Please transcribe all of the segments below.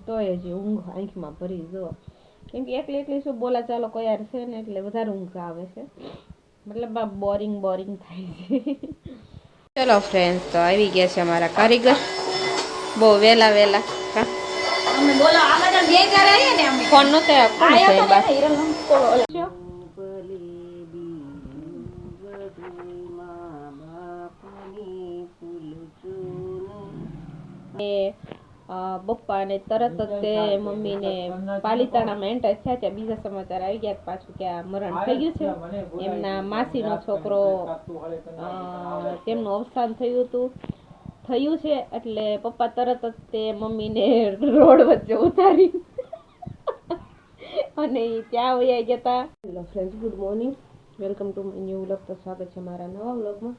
તોય હજી ઊંઘ આંખમાં ભરી જો, કેમ કે એકલી એકલી શું બોલા ચાલો કોઈ યાર છે ને એટલે વધારે ઊંઘ આવે છે, મતલબ આ બોરિંગ બોરિંગ થાય છે. ચલો ફ્રેન્ડ્સ, તો આવી ગયા છે અમારા કારીગર બહુ વેલા વેલા. ફોન નતો બપ્પા ને તરત જ તે મમ્મીને પાલિતાણામાં એન્ટર થયા ત્યાં બીજા સમાચાર આવી ગયા પાછું કે આ મરણ થઈ ગયું છે. એમના માસીનો છોકરો તેમનું અવસાન થયું છે, એટલે પપ્પા તરત જ તે મમ્મીને રોડ વચ્ચે ઉતારી અને ત્યાં વયા ગયા હતા. Hello friends, good morning, welcome to my new vlog. તો સ્વાગત છે મારા નવા વ્લોગમાં.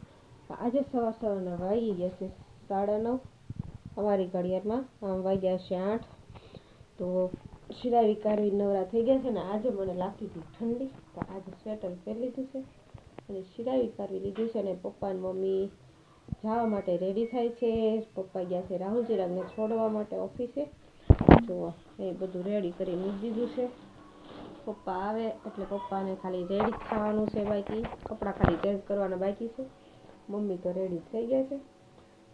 આજે સવારના વાગી ગયા છે 9:30 અમારી ઘડિયાળમાં વાગ્યા છે 8. તો શિરાવી કાઢવી નવરા થઈ ગયા છે ને આજે મને લાગતી હતી ઠંડી, તો આજે સ્વેટર પહેરી લીધું છે અને શિરાવી કાઢવી લીધું છે. અને પપ્પા અને મમ્મી જવા માટે રેડી થાય છે. પપ્પા ગયા છે રાહુલ ચિરાગને છોડવા માટે ઓફિસે. જો એ બધું રેડી કરી મૂકી દીધું છે. પપ્પા આવે એટલે પપ્પાને ખાલી રેડી થવાનું છે બાકી, કપડાં ખાલી ચેન્જ કરવાના બાકી છે. મમ્મી તો રેડી થઈ ગયા છે.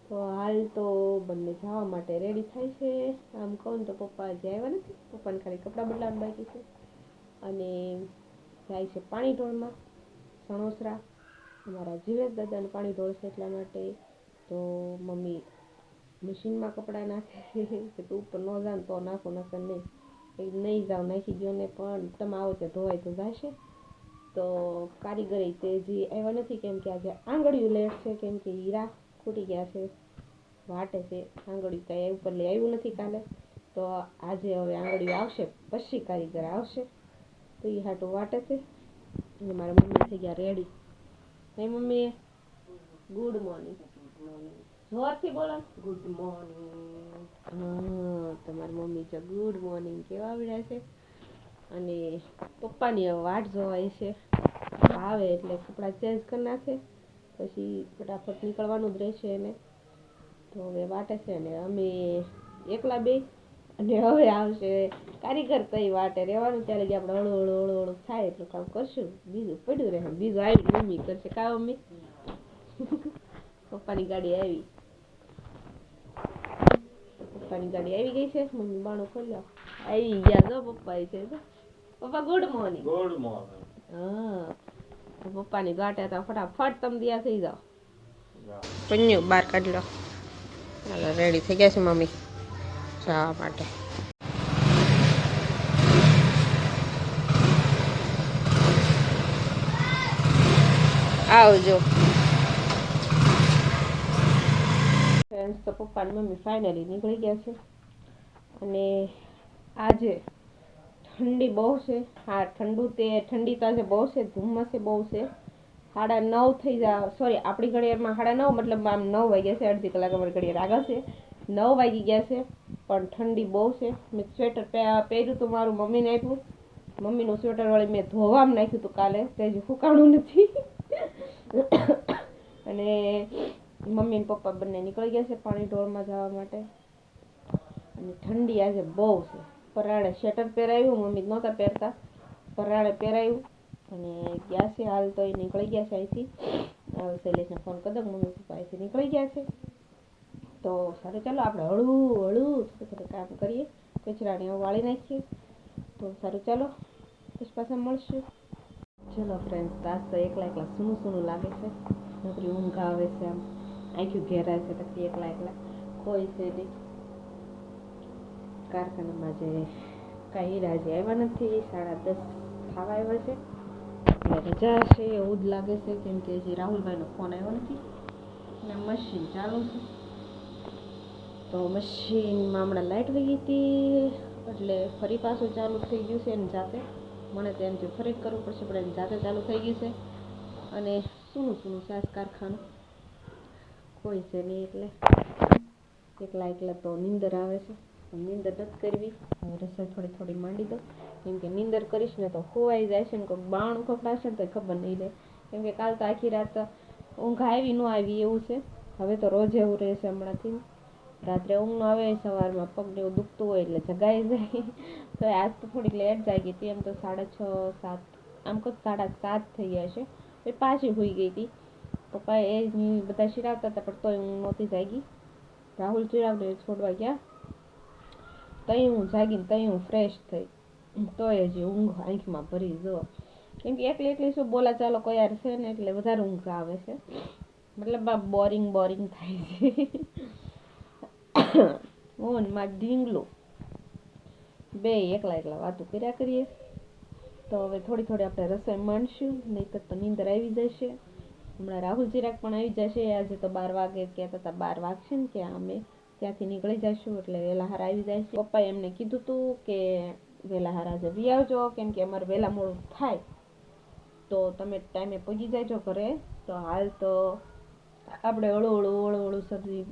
તો હાલ તો બંને જવા માટે રેડી થાય છે. આમ કહું તો પપ્પા હજી આવ્યા નથી, પપ્પાને ખાલી કપડાં બદલાવાનું બાકી છે. અને જાય છે પાણી ઢોળમાં સણોસરા, અમારા જીવેશ દાદાને પાણી ઢોળશે એટલા માટે. તો મમ્મી મશીનમાં કપડાં નાખે કે તું ઉપર ન જાવ તો નાખો, નકર નહીં જાવ નાખી ગયો ને, પણ તમે આવો ત્યાં ધોવાય તો જશે. તો કારીગરી તે હજી આવ્યા નથી, કેમ કે આજે આંગળીયું લેટ છે, કેમ કે હીરા ખૂટી ગયા છે, વાટે છે આંગળીયું, કંઈ ઉપર લઈ આવ્યું નથી કાલે. તો આજે હવે આંગળીયું આવશે પછી કારીગર આવશે, તો એ હાટું વાટે છે. અને મારા મમ્મી થઈ ગયા રેડી. નહીં મમ્મી, ગુડ મોર્નિંગ. જોરથી બોલો, ગુડ મોર્નિંગ. હા, તમારી મમ્મી છે ગુડ મોર્નિંગ કેવા આવડ્યા છે. અને પપ્પાની વાટ જોવાય છે, આવે એટલે કપડાં ચેન્જ કરી નાખે, પછી ફટાફટ નીકળવાનું જ રહેશે એને. તો હવે વાટે છે ને અમે એકલા બે, અને હવે આવશે કારીગર તઈ વાટે રહેવાનું, ત્યારે કે આપણે હળવું થાય એટલું કામ કરશું, બીજું પડ્યું રહે, બીજું આવી મમ્મી કરશે. કા મમ્મી? પપ્પાની ગાડી આવી, પપ્પાની ગાડી આવી ગઈ છે. મમ્મી બાણું ખોલ્યો, આવી ગયા જો પપ્પા છે. પપ્પા ગુડ મોર્નિંગ. Good morning. હા, પપ્પાની ગાંઠે તો ફટાફટ તમે દિયા થઈ જાઓ. પન્યું બહાર કાઢી લો. હાલો, રેડી થઈ ગયા છે મમ્મી જવા માટે. આવજો ફ્રેન્ડ્સ. તો પપ્પા અને મમ્મી ફાઇનલી નીકળી ગયા છે. અને આજે ઠંડી બહુ છે. હા, ઠંડી તો આજે બહુ છે, ધુમ્મસ બહુ છે. 9:30 થઈ જાય, સોરી આપણી ઘડિયાળમાં 9:30, મતલબ આમ 9 વાગ્યા છે, અડધી કલાક અમારી ઘડિયાળ આગળ છે. 9 વાગી ગયા છે, પણ ઠંડી બહુ છે. મેં સ્વેટર પહેર્યું હતું, મારું મમ્મીને આપ્યું. મમ્મીનું સ્વેટર વાળી મેં ધોવામાં નાખ્યું હતું કાલે, તે હજી સુકાણું નથી. અને મમ્મી ને પપ્પા બંને નીકળી ગયા છે પાણી ઢોળમાં જવા માટે. અને ઠંડી આજે બહુ છે. પરાણે સ્વેટર પહેરાવ્યું, મમ્મી નહોતા પહેરતા, પરાણે પહેરાવ્યું અને ગયા છે. હાલ તો એ નીકળી ગયા છે અહીંથી. શૈલેષને ફોન કરી દો, મમ્મી પપ્પા અહીંથી નીકળી ગયા છે. તો સારું, ચાલો આપણે હળવું થોડું કામ કરીએ, કચરાને વાળી નાખીએ. તો સારું, ચાલો પછી પાછા મળશું. ચલો ફ્રેન્ડ્સ, તાસ તો એકલા સૂનું લાગે છે, નોકરી ઊંઘ આવે છે, આમ આંખ્યું ઘેરાય છે, પછી એકલા કોઈ છે નહીં. કારખાનામાં જે કાંઈ આજે આવ્યા નથી, 10:30 ખાવા આવ્યા છે, એટલે રજા છે એવું જ લાગે છે, કેમ કે હજી રાહુલભાઈનો ફોન આવ્યો નથી. અને મશીન ચાલુ છે, તો મશીનમાં હમણાં લાઇટ વહી ગઈ હતી, એટલે ફરી પાછું ચાલુ થઈ ગયું છે એની જાતે. મને તો એમ જે ફરી કરવું પડશે, પણ એની જાતે ચાલુ થઈ ગયું છે. અને સૂનું છે આજ કારખાનું, કોઈ છે નહીં, એટલે એકલા તો નીંદર આવે છે. નીંદર નથી કરવી, રસોઈ થોડી માંડી દો, કેમ કે નીંદર કરીશ ને તો ખોવાઈ જાય છે ને, કોઈ બાણું ખપડાશે ને તો ખબર નહીં રહે. કેમ કે કાલ તો આખી રાત ઊંઘ આવી ન આવી એવું છે. હવે તો રોજ એવું રહેશે હમણાંથી. રાત્રે ઊંઘ ન આવે, સવારમાં પગને એવું દુખતું હોય એટલે જગાઈ જાય. તો આજ તો થોડીક લેટ જાગી હતી, એમ તો 6:30 7, આમ કહું 7:30 થઈ ગયા છે. એ પાછી સૂઈ ગઈ હતી. પપ્પા એ બધા શિરાવતા હતા પણ તોય હું નહોતી જાગી. રાહુલ ચિરાગને છોડવા ગયા, તઈ હું જાગીને તઈ હું ફ્રેશ થઈ. તોય હજી ઊંઘ આંખમાં ભરી જો, કેમ કે એકલી શું બોલા ચાલો કોઈ યાર છે ને એટલે વધારે ઊંઘ આવે છે. મતલબ આ બોરિંગ થાય છે. હું ને માર ઢીંગલું બે એકલા વાતો કર્યા કરીએ. તો હવે થોડી આપણે રસોઈ માંડશું, નહીં તો નીંદર આવી જશે. હમણાં રાહુલ ચિરાગ પણ આવી જશે. આજે તો 12 વાગે કહેતા હતા, 12 વાગશે ને કે અમે ત્યાંથી નીકળી જઈશું એટલે વહેલા હાર આવી જાય છે. પપ્પાએ એમને કીધું હતું કે વહેલા હાર આજે વી આવજો, કેમ કે અમારે વહેલા મોડું થાય તો તમે ટાઈમે પહોંચી જાયજો ઘરે. તો હાલ તો આપણે હળું સબ્જી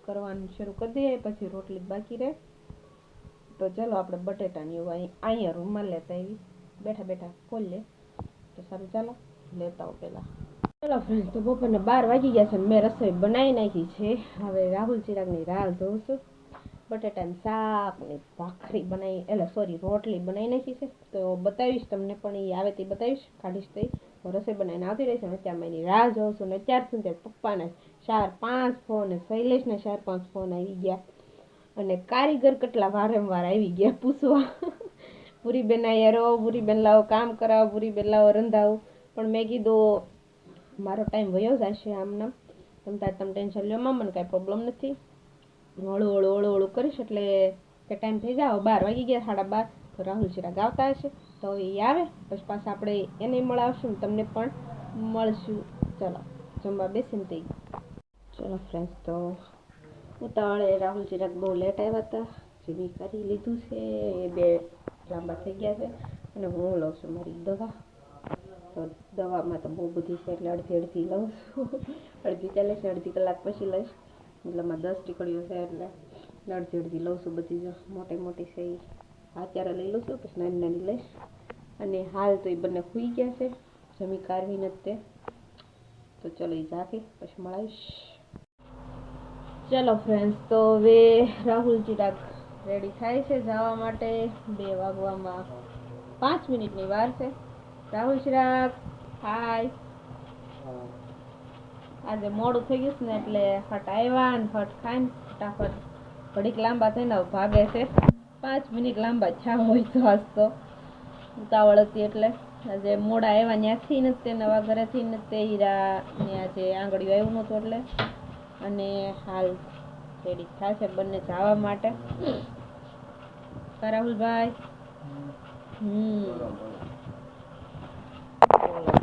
કરવાનું શરૂ કરી દઈએ, પછી રોટલી બાકી રહે. તો ચાલો આપણે બટેટાની અહીંયા રૂમમાં લેતા આવી, બેઠા ખોલ લે તો સારું. ચાલો લેતા આવો પહેલાં. ચાલો ફ્રેન્ડ, તો બપોરના 12 વાગી ગયા છે. મેં રસોઈ બનાવી નાખી છે. હવે રાહુલ ચિરાગની રાહ જોઉં છું. બટેટાનું શાક ને ભાખરી બનાવી, રોટલી બનાવી નાખી છે. તો બતાવીશ તમને, પણ એ આવે તે બતાવીશ, કાઢીશ તો રસોઈ બનાવીને આવતી રહેશે. અને અત્યારમાં એની રાહ જોઉં છું. ને અત્યાર સુધી પપ્પાને 4-5 ફોન, શૈલેષને 4-5 ફોન આવી ગયા. અને કારીગર કેટલા વારંવાર આવી ગયા પૂછવા, પૂરીબેન અહીંયા રહો, પૂરીબેન લાવો કામ કરાવો, પૂરીબેન લાવો રંધાવું. પણ મેં કીધું મારો ટાઈમ વયો જશે આમનામ, તમે ટેન્શન લ્યો માં, મને કાંઈ પ્રોબ્લેમ નથી. હળું કરીશ એટલે કે ટાઈમ થઈ જાવ. 12 વાગી ગયા, 12:30. તો રાહુલ ચિરાગ આવતા હશે, તો એ આવે પછી પાછા આપણે એને મળાવશું ને તમને પણ મળશું. ચલો જમવા બેસીને થઈ. ચલો ફ્રેન્ડ્સ, તો ઉતાવળે રાહુલ ચિરાગ બહુ લેટ આવ્યા હતા. જેવી કરી લીધું છે, એ 2 લાંબા થઈ ગયા છે. અને હું લઉં છું મારી દવા. તો દવામાં તો બહુ બધી છે એટલે અડધી લઉં છું. અડધી ચાલે છે, અડધી કલાક પછી લઈશ. મતલબમાં 10 ટીકડીઓ છે એટલે અડધી લઉં છું. બધી જો મોટી છે એ અત્યારે લઈ લઉં છું, પછી નાની લઈશ. અને હાલ તો એ બંને સૂઈ ગયા છે, જમી કાઢવી નથી તે. તો ચલો એ જાગે પછી મળાવીશ. ચલો ફ્રેન્ડ્સ, તો હવે રાહુલ ચિરાગ રેડી થાય છે જવા માટે. 2 વાગવામાં 5 મિનિટની વાર છે. રાહુલ ચિરાગ હાય. આજે મોડું થઈ ગયું ને એટલે ફટ આવ્યા ને ફટ ખાઈને ફટાફટ ઘડીક લાંબા થઈને ભાગે છે. 5 મિનિટ લાંબા થયા હોય તો આજ તો ઉતાવળ હતી એટલે. આજે મોડા આવ્યા ત્યાંથી નથી, તે નવા ઘરેથી નથી, તે હીરા ત્યાં જે આંગળીઓ આવ્યું નહોતું એટલે. અને હાલ રેડી થાય છે બંને જવા માટે. રાહુલભાઈ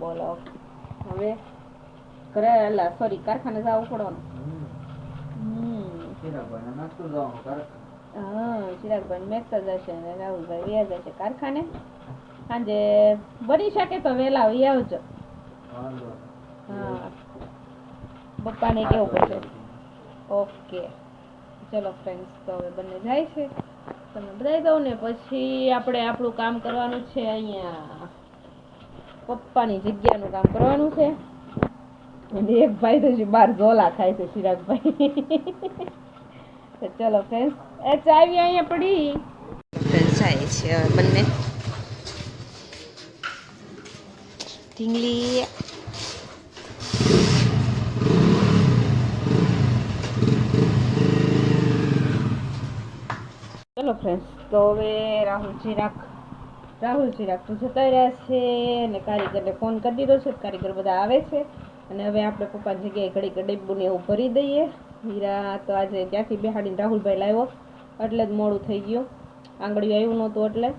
બોલો હવે ઘરે કારખાને જવું પડવાનું. હા, ચિરાગભાઈ મેકતા જશે અને રાહુલભાઈ વ્યા જશે કારખાને. સાંજે બની શકે તો વહેલા આવી આવજો. હા, પપ્પાને કેવું પડશે. ઓકે ચલો ફ્રેન્ડ્સ, તો હવે બંને જાય છે. તમને બતાવી દઉં ને પછી આપણે આપણું કામ કરવાનું છે. અહીંયા પપ્પાની જગ્યાનું કામ કરવાનું છે. અને એક ભાઈ તો બહાર ઝોલા ખાય છે, ચિરાગભાઈ. તો ચલો ફ્રેન્ડ્સ, એ ચાવી અહીંયા પડી. ફ્રેન્ડ્સ જાય છે બંને. ઢીંગલી ચલો ફ્રેન્ડ્સ, તો હવે રાહુલ ચિરાગ તો જતા રહ્યા છે. અને કારીગરને ફોન કરી દીધો છે, કારીગર બધા આવે છે. અને હવે આપણે પપ્પાની જગ્યાએ ઘડીક ડબ્બુને એવું ભરી દઈએ. હીરા તો આજે ત્યાંથી બેહાડીને રાહુલભાઈ લાવ્યો એટલે જ મોડું થઈ ગયું, આંગળીઓ આવ્યું નહોતું એટલે.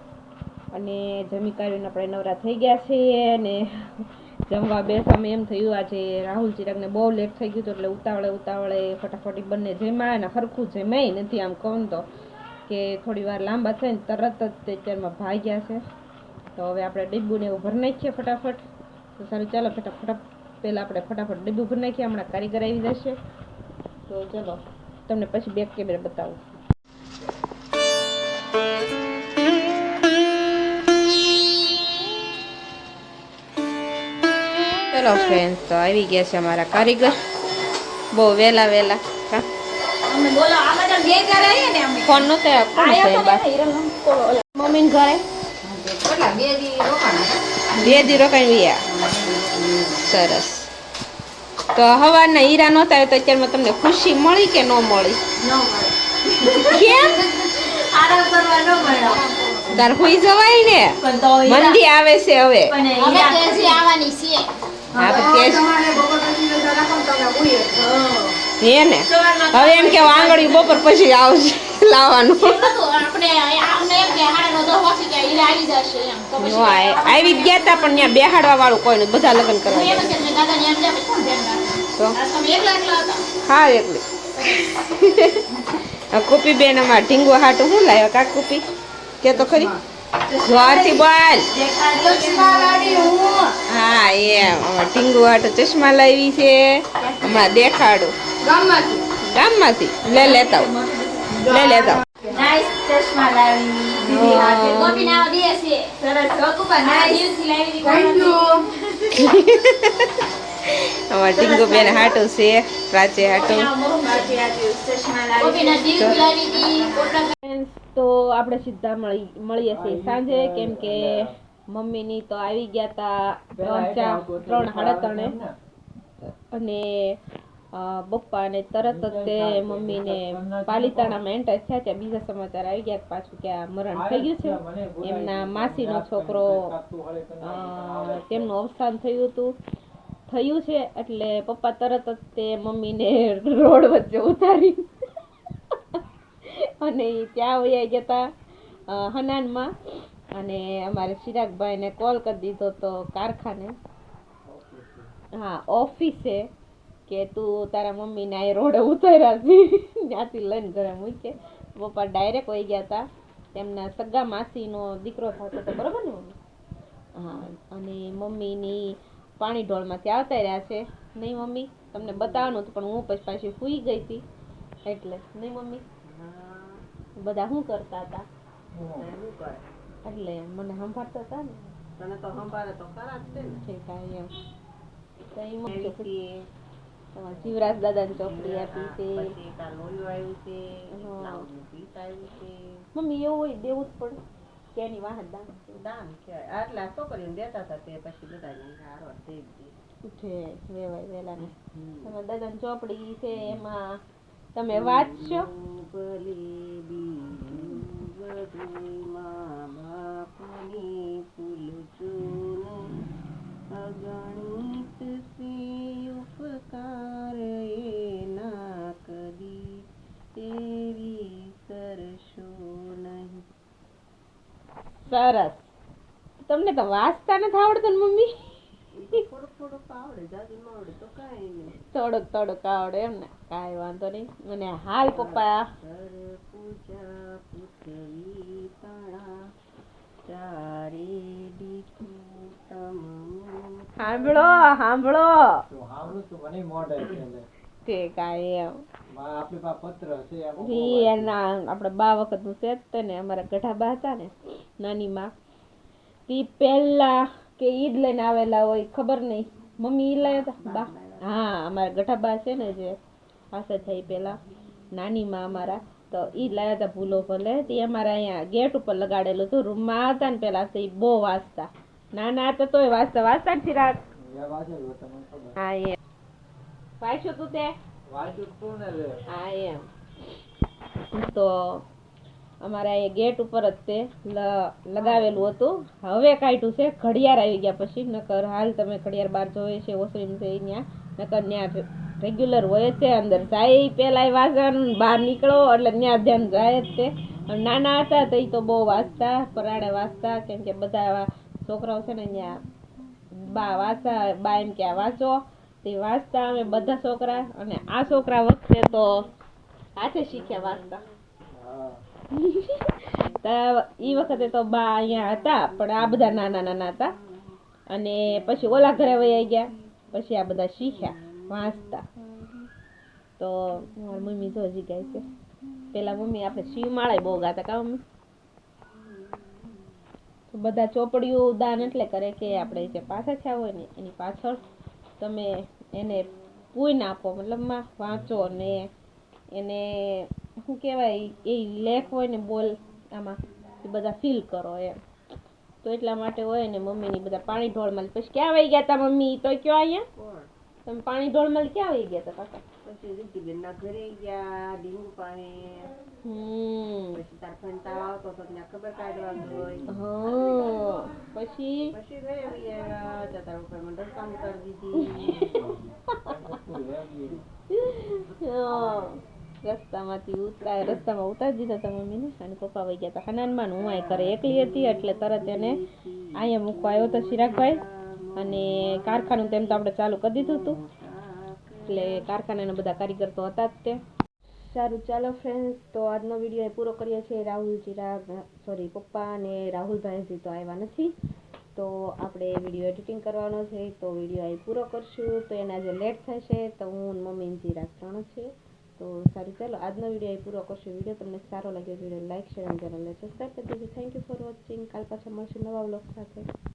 અને જમી કાઢીને આપણે નવરા થઈ ગયા છીએ. અને જમવા બેસવામાં એમ થયું આજે રાહુલ ચિરાગને બહુ લેટ થઈ ગયું હતું એટલે ઉતાવળે ફટાફટ બંને જમ્યા. અને સરખું જમાય નથી, આમ કહું તો કે થોડી વાર લાંબા થઈને તરત જ અત્યારમાં ભાગ્યા છે. તો હવે આપણે ડબ્બુને એવું ભરી નાખીએ ફટાફટ. તો સારું, ચાલો પહેલાં આપણે ફટાફટ ડબ્બુ ભરી નાખીએ, હમણાં કારીગર આવી જશે. તો ચલો તમને પછી બેક કેમેરે બતાવું. ચલો ફ્રેન્ડ્સ, તો આવી ગયા છે અમારા કારીગર બહુ વહેલા. તમે બોલો આ બધા બે ઘરે આવીએ ને અમે ફોન નો તે કોણ આયા છે તો બા ને હિરલનો કોલો મમ્મી ઘરે કેટલા બે દી રોકાણા 2 દી રોકાઈ ગયા સરસ તો હવારના હીરા નહોતા આવ્યા તો અત્યારમાં તમને ખુશી મળી કે ન મળી ન મળે કેમ આરામ કરવા ન મળ્યો તાર હુઈ જવાય ને પણ તો મંદી આવે છે હવે પણ હવે તેજી આવવાની છે હા તો તે જ તમારે બપોર પછી નજર રાખો ને તમે ઉઈએ હે ને હવે એમ કે આંગળી બપોર પછી આવશે લાવવાનું એમ નતું આપણે આમને એમ કે હાડનો 10 વાગી ગયા ઈ આવી જશે એમ તો નો પછી આવી જ ગયા તા પણ ત્યાં બેહાડવા વાળું કોઈ નથી બધા લગ્ન હું કરવા એમ ગયા. કે મેં દાદાને એમ જાય કોણ ધ્યાન રાખે તો આ તમે એકલા એકલા હતા હા એકલી કુપી બેન અમાર ઢીંગો હાટું શું લાવ્યો કા કુપી કે તો ખરી જોરથી બોલ ચશ્મા લાવી હું હા એમ અમાર ઢીંગો હાટું ચશ્મા લાવી છે હમણાં દેખાડું ગામમાંથી ગામમાંથી લેતા આવું. લેતા આવું. નાઈસ ચશ્મા લાવી દીદી હાથે ગોપીને આવો દે છે સરસ રોકુબા આ નાઈસ દિવસથી લાવી દીધી થેન્ક યુ અમાર ઢીંગો બેન હાટું છે પ્રાચે હાટું આજે ચશ્મા લાવી ગોપીના દિવસથી લાવી દીધી કોટડા Friends, તો આપણે સીધા મળીએ છીએ સાંજે કેમ કે મમ્મીની તો આવી ગયા તા 3:30 અને પપ્પાને તરત જ તે મમ્મીને પાલિતાણામાં એન્ટર થયા ત્યાં બીજા સમાચાર આવી ગયા કે પાછું ક્યાં મરણ થઈ ગયું છે એમના માસીનો છોકરો તેમનું અવસાન થયું છે એટલે પપ્પા તરત જ તે મમ્મીને રોડ વચ્ચે ઉતારી અને ઈ ત્યાં વયા ગયા હતા હનાનમાં અને અમારે ચિરાગભાઈને કોલ કરી દીધો તો કારખાને હા ઓફિસે કે તું તારા મમ્મીને આ રોડે ઉતાર્યા છે ત્યાંથી લઈને ઘરે મૂકે પપ્પા ડાયરેક્ટ વહી ગયા હતા તેમના સગા માસીનો દીકરો થતો હતો બરોબર ને મમ્મી હા અને મમ્મીની પાણી ઢોળમાંથી આવતા રહ્યા છે નહીં મમ્મી તમને બતાવવાનું હતું પણ હું પછી પાછી સૂઈ ગઈ હતી એટલે નહીં મમ્મી બધા શું કરતા હતા એટલે મને સંભાળતા હતા ને તને તો સંભાળે તો ખરા જ છે ને ઠીક આ એમ તો ઈ શિવરાજ દાદાની ચોપડી આપી છે પછી તાર લોયું આવ્યું છે હા. લાવનું પીસ આવ્યું છે મમ્મી એવું હોય દેવું જ પડે કે એની વાહ દાન દાન કહેવાય આટલા છોકરીઓને દેતા હતા તે પછી બધાને હારવાર દઈ દીધી ઉઠે વેવાય વેલા ને તમે દાદાની ચોપડી છે એમાં તમે વાંચશો ભલી બીજું બધું મા બાપની ભૂલ ચૂનું અગણિત સી ઉપકાર એના કદી તેવી સરશો નહીં સરસ તમને તો વાંચતા નથી આવડતું ને મમ્મી થોડુંક થોડુંક આવડે જાજુ ન આવડે તો કાંઈ નહીં થોડુંક આવડે એમ ને કાંઈ વાંધો નહીં અને હાલ પપ્પા સર પૂજા પૃથ્વી તણા ચારે દીકું તમ સાંભળો સાંભળું છું મને મોઢે છે તે કાંઈ એમ આપણી પાસે પત્ર છે ઈ એના આપણે બા વખતનું છે જ તે ને અમારા ગઢા બા હતા ને નાની માં તી પહેલા કે ઈદ લઈને આવેલા હોય ખબર નહીં મમ્મી ઈ લાવ્યા હતા બા હા અમારા ગઢા બા છે ને જે પાસે થઈ પેલા નાની માં અમારા તો ઈ લાવ્યા હતા ભૂલો ભલે તે અમારા અહીંયા ગેટ ઉપર લગાડેલું હતું રૂમમાં હતા ને પેલા તો ઈ બહુ વાંચતા નાના હતા તોય વાંચતા જ ચિરાગ હા એમ વાંચ્યું તું તે હા એમ તો અમારા એ ગેટ ઉપર જ તે લગાવેલું હતું હવે કાઢ્યું છે ઘડિયાળ આવી ગયા પછી નકર હાલ તમે ઘડિયાળ બહાર જોવે છે ઓસરીમ છે ત્યાં નકર ત્યાં રેગ્યુલર હોય છે અંદર જાય પેલા વાંચવાનું બહાર નીકળો એટલે ત્યાં ધ્યાન જાય જ તે નાના હતા તો એ તો બહુ વાંચતા પરાણે વાંચતા કેમ કે બધા છોકરાઓ છે ને ત્યાં બા એમ કે વાંચો તે વાંચતા અમે બધા છોકરા અને આ છોકરા વખતે તો હાથે શીખ્યા વાંચતા ઈ વખતે તો બા અહીંયા હતા પણ આ બધા નાના હતા અને પછી ઓલા ઘરે વહી ગયા પછી આ બધા શીખ્યા વાંચતા તો મારી મમ્મી જો હજી ગાય છે પેલા મમ્મી આપણે શિવમાળા બહુ ગાતા કા મમ્મી બધા ચોપડીઓ દાન એટલે કરે કે આપણે જે પાછા થયા હોય ને એની પાછળ તમે એને પૂઈ નાખો મતલબમાં વાંચો ને એને શું કહેવાય એ લેક હોય ને બોલ આમાં એ બધા ફીલ કરો એમ. તો એટલા માટે હોય ને મમ્મીની બધા પાણી ઢોળમાં પછી ક્યાં વહી ગયા તા મમ્મી તો કયો અહીંયા કોણ તમે પાણી ઢોળમાં ક્યાં વહી ગયા તા કાકા? પછી રીતિબેનના ઘરે ગયા લીંબુ પાણી પછી તાર ફંટા આવતો તો ત્યાં ખબર કાઢવા ગઈ હા પછી પછી ઘરે આવી આવ્યા તો તાર ઉપર મને રસ્તામ કરી દીધી રસ્તામાં ઉતારી દીધા હતા મમ્મીને અને પપ્પા વહી ગયા હતા હનાનમાં હું અહીં ઘરે એકલી હતી એટલે તરત એને અહીંયા મૂકવા આવ્યો હતો ચિરાગભાઈ અને કારખાનું તેમ તો આપણે ચાલુ કરી દીધું હતું એટલે કારખાનાના બધા કારીગર તો હતા જ તે. સારું ચાલો ફ્રેન્ડ્સ, તો આજનો વિડીયો પૂરો કરીએ છીએ. પપ્પા અને રાહુલભાઈ હજી તો આવ્યા નથી, તો આપણે વિડીયો એડિટિંગ કરવાનો છે, તો વિડીયો અહીં પૂરો કરશું. તો એને આજે લેટ થશે, તો હું મમ્મી ચિરાગ 3 છે. તો સારું ચાલો આજનો વિડીયો અહીં પૂરો કરશું. વિડીયો તમને સારો લાગ્યો વિડીયો લાઈક શેર અને ચેનલને સબસ્ક્રાઈબ કરી દેજો. Thank you for watching. કાલ પાછા મળશું નવા વ્લોગ સાથે.